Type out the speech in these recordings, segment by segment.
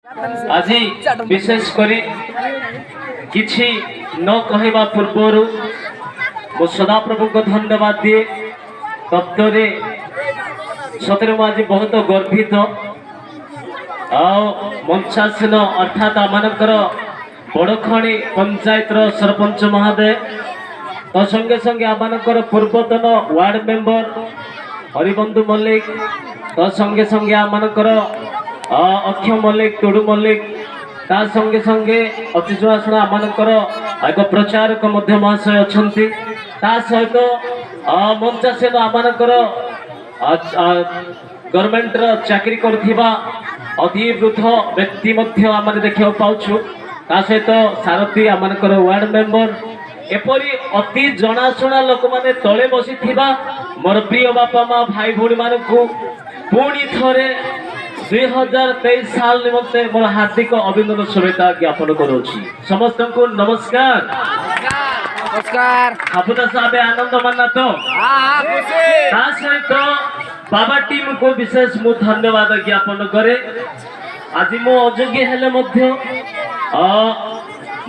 आज विशेषकर किसी न कहवा पूर्वर मो सदाप्रभु को धन्यवाद दिए तत्वरे सतरे आज बहुत गर्वित मंचासन अर्थात आमर बड़खणी पंचायत सरपंच महोदय तो संगे संगे आमर पूर्वतन वार्ड मेंबर हरिबंधु मल्लिक तो संगे संगे आमर अक्षय मल्लिक टुडू मल्लिक ता संगे संगे अति जुआसना आमर एक प्रचारक महाशय अच्छा ता सहित मंचासन आमर गवर्नमेंट चाकरी करथिबा अति वृद्ध व्यक्ति आम देखा पाचु ता सहित सारथी आमर वार्ड मेंबर एपरी अति जनाशुना लोक मैंने तले बसी मोर प्रिय बापा माँ भाई भौणी मान पुणी थे 2023 साल निमंते मोर हार्दिक अभिनंदन शुभेच्छा ज्ञापन करुच्ची समस्त को नमस्कार नमस्कार हापुदा साहब आनंद मानना तो सहित बाबा टीम को विशेष मु धन्यवाद ज्ञापन करे आज मो अयोग्य हेले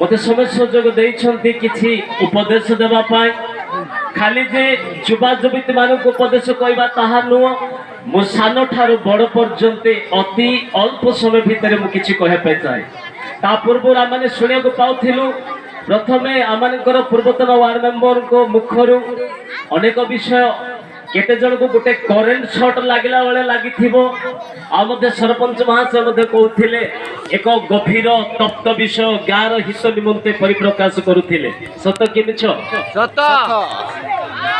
मते समय सुजोग देइछंती किछि उपदेश देबा पाई खाली जे युवा युवती मानक उपदेश कहबा ताहा नुह मो सान ठारू बड़ पर्यंत अति अल्प समय भितर मु किछि कहे पे चाहे ता पूर्व आम शुणा पाउथिलु प्रथमे आमनकर पूर्वतन वार्ड मेंबर को मुखरु अनेक विषय केते जन को गोटे करेंट शॉट लागला बेले लागि सरपंच महाशय कहते एक गभीर तप्त विषय गाँव हित निमंते परिप्रकाश करुथिले सत कि मिछ सत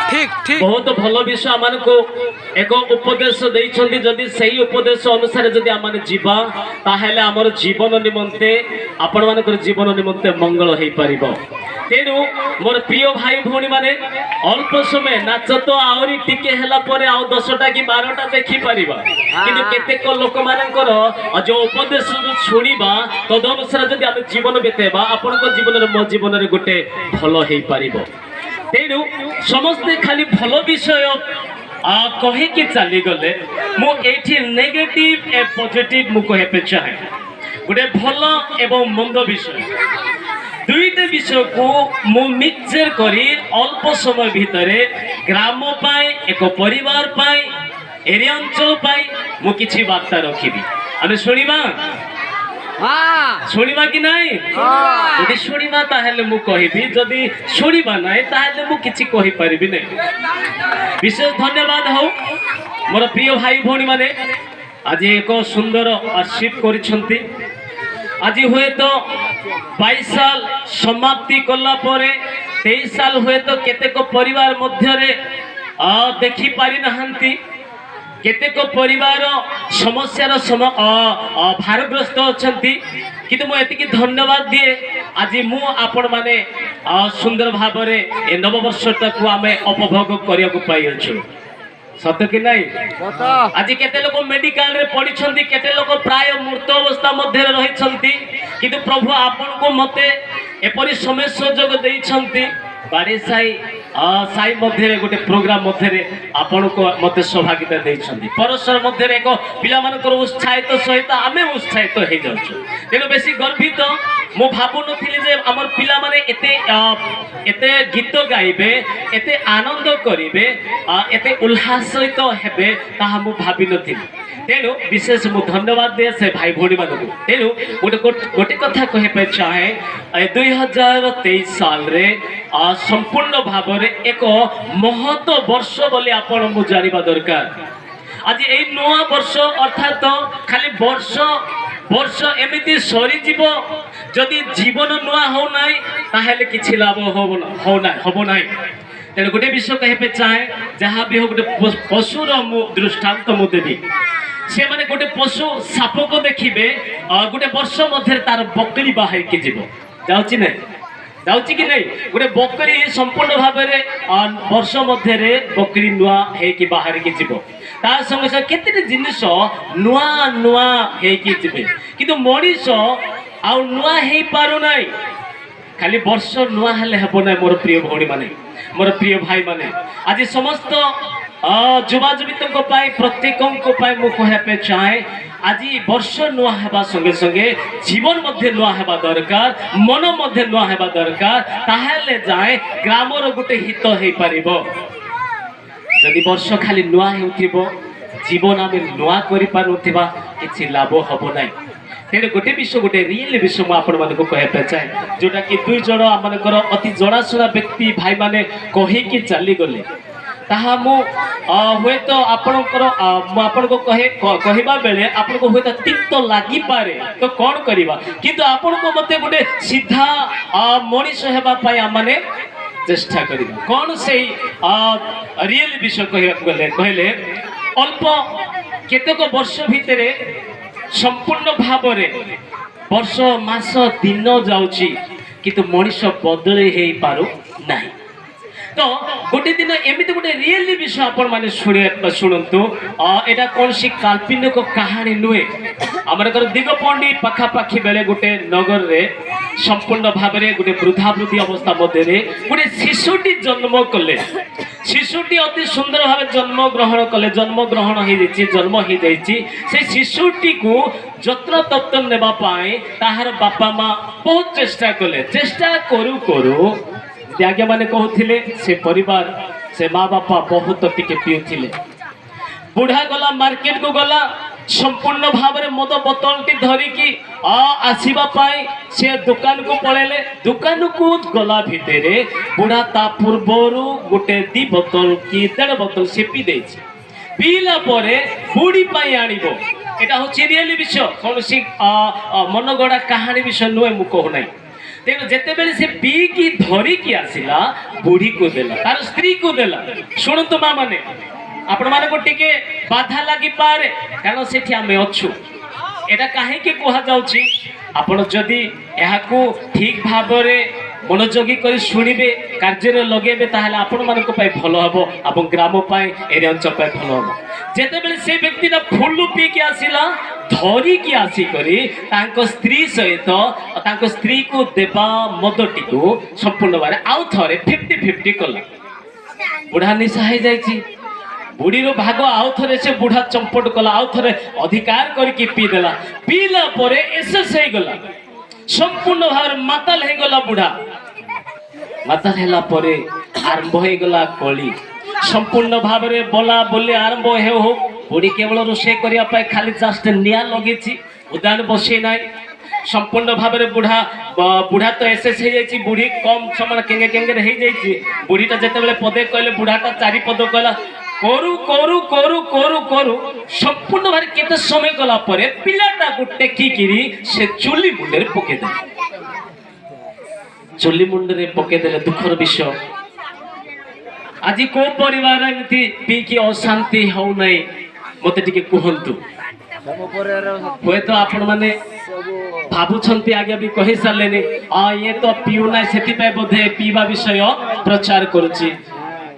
ठीक ठीक बहुत भल विषय आम को एक उपदेश देइछंती जदि सही उपदेश अनुसार जदि आम जीवा ताहेले आमर जीवन निमंते आपण मानकर जीवन निमंते मंगल हेई परिबो तेणु मोर प्रिय भाई भौणी माने अल्प समय नाच तो आहरी टिके हेला परे आउ 10टा कि 12टा देखि परिबा किंतु केतेक लोक मानकर जो उपदेश सुनिबा तद अनुसार जदि आम जीवन बेतेबा आपण को जीवन रे मो जीवन रे गोटे भल हेई परिबो तेणु समस्ते खाली भल विषय कहे कि चली गले मु एठी नेगेटिव ए पॉजिटिव मु कहे पे चाहे गोटे भल एवं मंद विषय दुईटा विषय को मु मिक्सचर करी अल्प समय भितर ग्राम पाई एक परिवार पाई एरिया अंचल पाई मु किछि वार्ता रखिबी आमे सुनिबा शुणा कि नाई यदि शुणा ताहेले मु कहिबी जदि शुणा नाई ताहेले मु किछि कहि परिबी नै विशेष धन्यवाद हो मोर प्रिय भाई भौणी माने आज एक सुंदर आशीर्वाद करिसंती आज हुए तो 22 साल समाप्ति कला परे 23 साल हुए तो केतेक परिवार मध्यरे देखि पारि नहंती केतेक परिवार समस्यार भारग्रस्त अछंती किंतु मु एतिकी धन्यवाद दिए आज मु आपण माने सुंदर भाबरे ए नववर्षटा को आमे उपभोग करिया को पाई अछु सत कि नहीं आज केते लोक मेडिकल रे पढ़ी केते लोक प्राय मूर्त अवस्था मध्य रही किंतु प्रभु आपण को मते एपरी समय सुजोग देइछंती बाड़ी साई साई मध्य गोटे प्रोग्राम मध्य आपण को मते सौभाग्यता देइछंती परस्पर मध्य एक पिला मानकर उत्साहित सहित आमे उत्साहित हे जाउछु तेनो बेसी गर्वित मु भाबु नथिली जे हमर पिला माने एते गीत गाइबे एते आनंद करिवे एते उल्लासित हेबे ताहा मु भाबी नथिली तेणु विशेष मु धन्यवाद दे से भाई भौणी मानक तेणु गोटे कथा कहे पे चाहे 2023 साल रे संपूर्ण भाव रे एक महत वर्ष बोली आपण मु जानिबा दरकार आज ए नवा वर्ष अर्थात खाली वर्ष एमिति सरी जीव जदि जीवन नुआ हो नाई ताहेले किछि लाभ हो नाई तेणु गोटे विषय कहे पे चाहे जहाँ भी हो गोटे पशुर मु दृष्टांत मु देवी से माने गोटे पशु साप को देखिबे गोटे वर्ष मध्य तार बकरी बाहर के जीव जाउची नै जाउची कि नै गोटे बकरी संपूर्ण भाव में वर्ष मध्य बकरी नुआ हे कि बाहर के जीव ता संगे संगे केते जिनिस नुआ नुआ हे कि जीवे किंतु मनीष आ नुआ हे पारो नै खाली वर्ष नुआ हेले हेबो नै मोर प्रिय भौणी माने मोर प्रिय भाई माने आज समस्त युवा युवती प्रत्येक मुझे कहते चाहे आज वर्ष नुआ हेबा संगे संगे जीवन मध्य नुआ हेबा दरकार मन मध्य नुआ हेबा दरकार ताहेले जाए ग्रामर गोटे हित हो पारिबो जदि वर्ष खाली नुआ हेउथिबो जीवन आम नुआ करि पारुथिबा किछि लाभ हबो नै तेरे गोटे विषय गोटे रियल विषय मुझे आपण मानक कहते चाहे जोटा कि दुई जन आमर अति जनाशुना व्यक्ति भाई माने कहीकि चली गले ताहा मु हुए तो आपणकर आपण को कहवा बेले आपण को हुए तो तिक्त लगी पारे तो कौन करवा किंतु आपण को मते गोटे सीधा मनीष हेबा पई आमने चेष्टा करबा कौन से रियल विषय कहले कहले अल्प केतेक वर्ष भितरे संपूर्ण भाव वर्ष मास दिन जाउची किंतु मनीष बदले हे पारु नाही तो गोटे दिन एमती गोटे रियल विषय आपण माने शुणु एटा कौन सी काल्पनिक कहानी नुहे आमर दिगपंडी पाखापाखी बेले गोटे नगर रे संपूर्ण भाव में गोटे वृद्धावृद्धि अवस्था मध्य गोटे शिशुटी जन्म कले शिशुटी अति सुंदर भाव जन्म ग्रहण कले जन्म ग्रहण जन्म हो से शिशुटी को जत्न तत्न नेबापाई ताहार बापा माँ बहुत चेष्टा कले चेष्टा करू करू आज्ञा माने कहते से परिवार से माँ बापा बहुत टिके पीउथिले बुढ़ा गला मार्केट को गला संपूर्ण भाव में मद बोतल टी धरिकी आसवा से दुकान को पड़ेले दुकान को गला भितर बुढ़ा ता पूर्वर गोटे 2 बोतल कि 1.5 बोतल से पी दे पीला बुढ़ी आणव यहाँ हूँ रियल विषय कौन सी मनगढ़ा कहानी विषय नुहे मु कहूना तेणु जिते बेले से पीकी धरिकी आसला बुढ़ी को देला तार स्त्री को देला शुणु माँ मैंने आपण मान को टिके बाधा लगी पारे कारण से आम अच्छु एटा कहीं कह जाउची आपण जदि याकू ठीक भाव मनोयोगी कर शुणिबे कार्य लगे ताहले आपण मान भल हम और ग्राम एरिया अंचल भल हम जिते बेले से व्यक्ति फुल पीकी आसला धरिकी आसिक स्त्री सहित स्त्री को देवा मदटी को संपूर्ण भाव आउ थे 50-50 कला बुढ़ा निशा हो जाए बुढ़ी भाग आउ थे से बुढ़ा चंपट कला आउ थे अधिकार करके पीदेला पीला एसेस हो गला संपूर्ण भाव माताल हो गला बुढ़ा माताल है आरंभ हो गला कली संपूर्ण भाव में बोला बोली आरंभ हो बुढ़ी केवल रोषे करने खाली जस्ट निआ लगे उदान बसई ना संपूर्ण भाव में बुढ़ा बुढ़ा तो एसेस हो जाए बुढ़ी कम समय केंगे केंगे हो जाए बुढ़ीटा जिते पदे कहले बुढ़ाटा 4 पद कहला करू करू करू करू करू संपूर्ण भाव केते समय गला पिलाटा को टेकिकी से चुली मुंडे पकईदे चुली मुंडे पकईदे दुखर विषय आज को परिवार एमती पीकी अशांति हो नहीं मत टिके कहतु हुए तो आपण मैंने भावुंट आगे भी कही सारे ये तो पीऊ ना से बोधे पीवा विषय प्रचार करुच्ची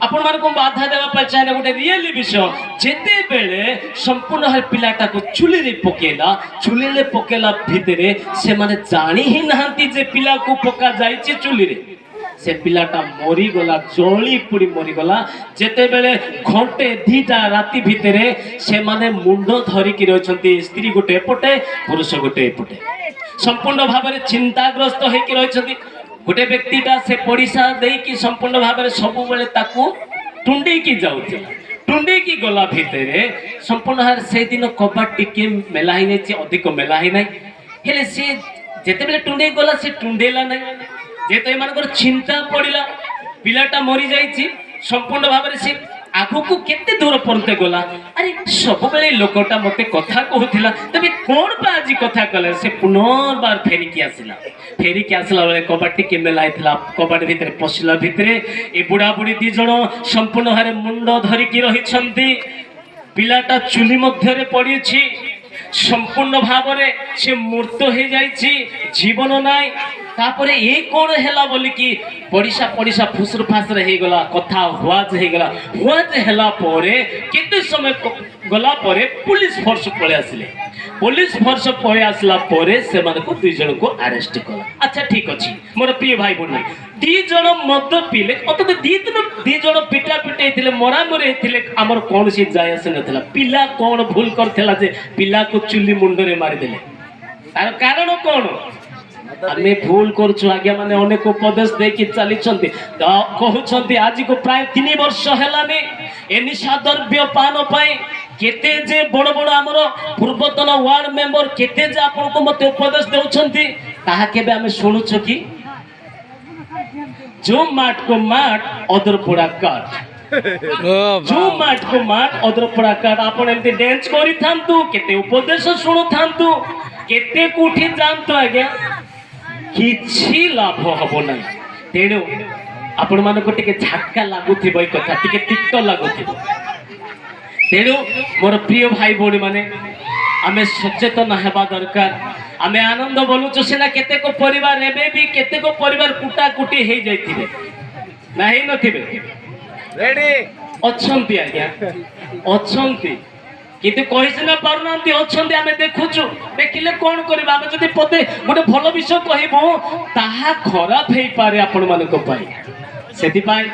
आपण मान को बाधा देवा चाहे गोटे रियल विषय जिते बेले संपूर्ण हर पिलाटा को चुली पकेला चुली पकेला भितर से माने जानी ही नहांती जे पिला को पका जाइए चुली रे से पिलाटा मरीगला जली पुड़ी मरीगला जिते बेले घंटे 2टा राति भितर से माने मुंड धरिकी रही स्त्री गोटे एपटे पुरुष गोटे एपटे संपूर्ण भाव में चिंताग्रस्त होकर रही गोटे व्यक्तिटा से पड़िशा देकी संपूर्ण भाव में सब बेले टुंडेकी जाऊला टुंडेकी गला भितर संपूर्ण भाव से दिन कबाट टिके मेला ही अधिक मेला ही ना हेले सी जिते बेले टुंडे गला से टुंडेला ना जेतो एमानकर चिंता पड़िला पिलाटा मरी जाइए संपूर्ण भाव में सी आगु को केते दूर पर्यंत गला अरे सब बेले लोकटा मते कथा कहूला तबे कौन पा आज कथा कले से पुनर्बार फेरिकी आसला बेले कबाटी के मेला कबाट भितर पशिला भितर ए बुढ़ा बुढ़ी 2 जन संपूर्ण भाव मुंड धरिकी रही पिलाटा चुली मध्य पड़ी संपूर्ण भाव में से मूर्त हो जाइए जीवन नाई तापर ये कौन है बोलिकी पड़िशा पड़िशा फुसुर फासर हो गला कथा हुआज हो गला हुआज है केते समय गला पुलिस फोर्स पलि आसिले पुलिस फोर्स पळे आसला परे से माने को दुई जन को अरेस्ट कला अच्छा ठीक अछि मोर प्रिय भाई बहन दी जन मद पीले अत दी जन पिटा पिटे थिले मरा मरे थिले हमर कोन सी जाय से नथला पिला कोन भूल करथला जे पिला को चुली मुंडरे मारी देले तार कारण कोन आमे भूल करछु आज्ञा माने अनेक उपदेश देकी चली छंती कहउछंती आज को प्राय 3 वर्ष हेलाने ए निशा द्रव्य पान पाए केते जे बड़ बड़ हमर पूर्वतन वार्ड मेंबर केते जे आपन को मते उपदेश देउछंती ताहा केबे आमे सुनुछु कि जो माट को माट अदर पोड़ा काट जो माट को माट अदर पोड़ा काट आपन एमती डांस करि थांतु केते उपदेश सुनु थांतु केते कोठी जानतो आज्ञा किछि लाभ हबो नै तेणु आपण मानको टिके झटका लागुथिबो ए कथा टिके तिक्त लागुथिबो तेणु मोर प्रिय भाई भौणी माने आमे सचेतन हेबा दरकार आमे आनंद बोलुछु सिना केते को परिवार एबे भी केते को परिवार कुटा कुटी हे जाइथिबे नाही नथिबे रेडी अछंती आज्ञा अछंती किंतु कहि सिना पारुनांती अछंती आमे देखुछु देखिले कोन करबा आमे जदी पते गोटे भलो विषय कहिबो ताहा खराब हेई पारे आपण मानको पाई सेति पाई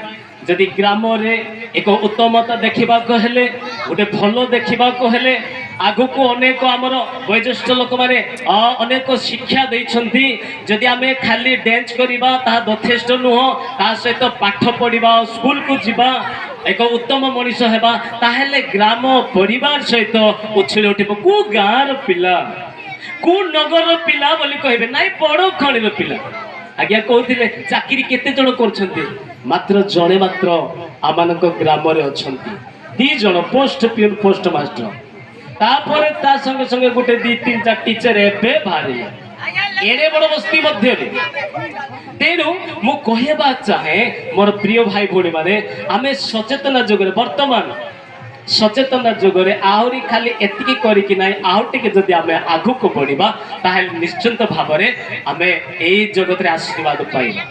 जदि ग्राम रे एक उत्तमता देखा हेले गोटे भल देखा हेले आगु को अनेक आमर वयोज्येष्ठ लोक मैंने अनेक शिक्षा देइछंती जदि आमे खाली डांस करबा ता यथेष्ट नुह ता सहित पाठ पढ़ा स्कूल को जीवा एक उत्तम मनीष हेबा ताहेले ग्राम परिवार सहित उछली उठिब को गाँर पिला को नगर पिला बोली कहबे नाई बड़ खणीर पिला आज्ञा कहते चाकरी केते जन करछंती मात्र जणे मात्र आमानक ग्राम रे अछंती 2 जन पोस्ट पियन पोस्ट मास्टर तापर ता संगे संगे गोटे 2-3 टीचर एबे बाहरी एड़े बड़ बस्ती मध्य रे तेणु मु कहबा चाहे मोर प्रिय भाई भौणी माने आमे सचेतना जुगरे वर्तमान सचेतना जुगरे आहरी खाली एतिकी करी कि नाही आउटिके जदि आमे आगु को बढ़िबा ताहेले निश्चिंत भाबरे आमे एई जगत रे आशीर्वाद पाइबा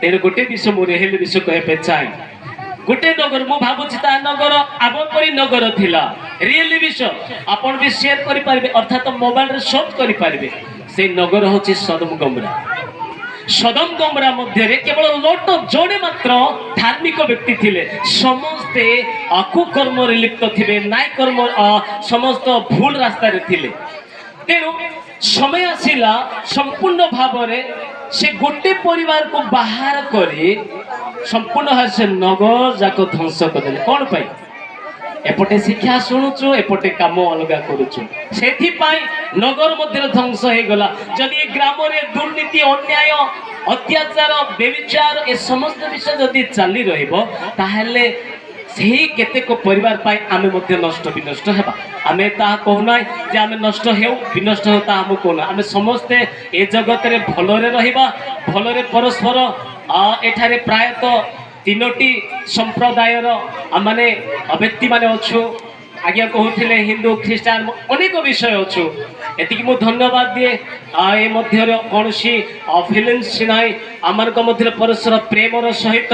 तेरे गोटे विषय मु रेहेले विषय कहबे चाहे गोटे नगर मु भाबुछि ता नगर आबो परी नगर थिला रियली विषय आपण भी शेयर करि पारबे अर्थात मोबाइल रे शॉट करि पारबे से नगर होछि सदम गमरा मध्य रे केवल लोट जोड़े मात्र धार्मिक व्यक्ति थिले समस्ते अकुकर्म रे लिप्त थिबे नाय कर्म समस्त भूल रास्ता रे थिले तेणु समय आसिला संपूर्ण भाव रे से गोटे परिवार को बाहर करी संपूर्ण भाव से नगर जाको ध्वंस करदेले कोन पाई एपटे शिक्षा शुणुचु एपटे काम अलग करुचु सेथि पाई नगर मध्य ध्वंस हे गला जदि ग्राम रे दुर्नीति अन्याय अत्याचार व्यभिचार ए समस्त विषय जदि चली रहिबो ताहेले सेही केतेक परिवार पाई आमे मध्य नष्ट विनष्ट हेबा आमे ता कहना जे आमे नष्ट हेउ विनष्ट होता हम कोना आमे समस्त ए जगत रे भलरे रहिबा भलरे परस्पर एठारे प्रायतः 3टी संप्रदाय माने व्यक्ति माने अच्छु आज्ञा कहते हिंदू ख्रीस्टान अनेक विषय अच्छु एति मु धन्यवाद दिए ए मध्य कौन फिलिंग्स नाई आम मध्य परस्पर प्रेमर सहित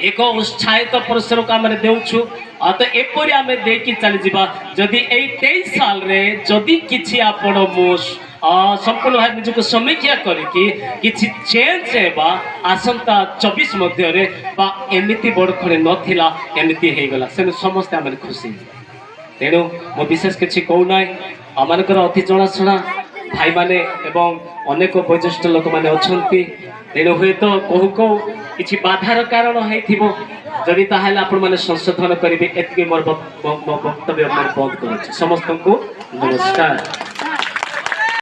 एक उत्साहित परस्पर को आम देउछु तो एपरी आम देकी चली जावा जदि 23 साल रे जदि किछि आपण मु संपूर्ण भाव निजक समीक्षा करी चेंज हेबा आसंता 24 मध्य रे बा एमिति बड़ खड़े नथिला एमिति हे गला से समस्त आम खुशी तेणु मो विशेष किसी कहूना आमर अति जनाशुना भाई माने एवं अनेक वयोज्येष्ठ लोक मैंने अच्छा तेणु हे तो कहू कहू कि बाधार कारण हो जदि ताहेले आपण माने संशोधन करेंगे एति मोर वक्तव्य बंद कर समस्त को नमस्कार।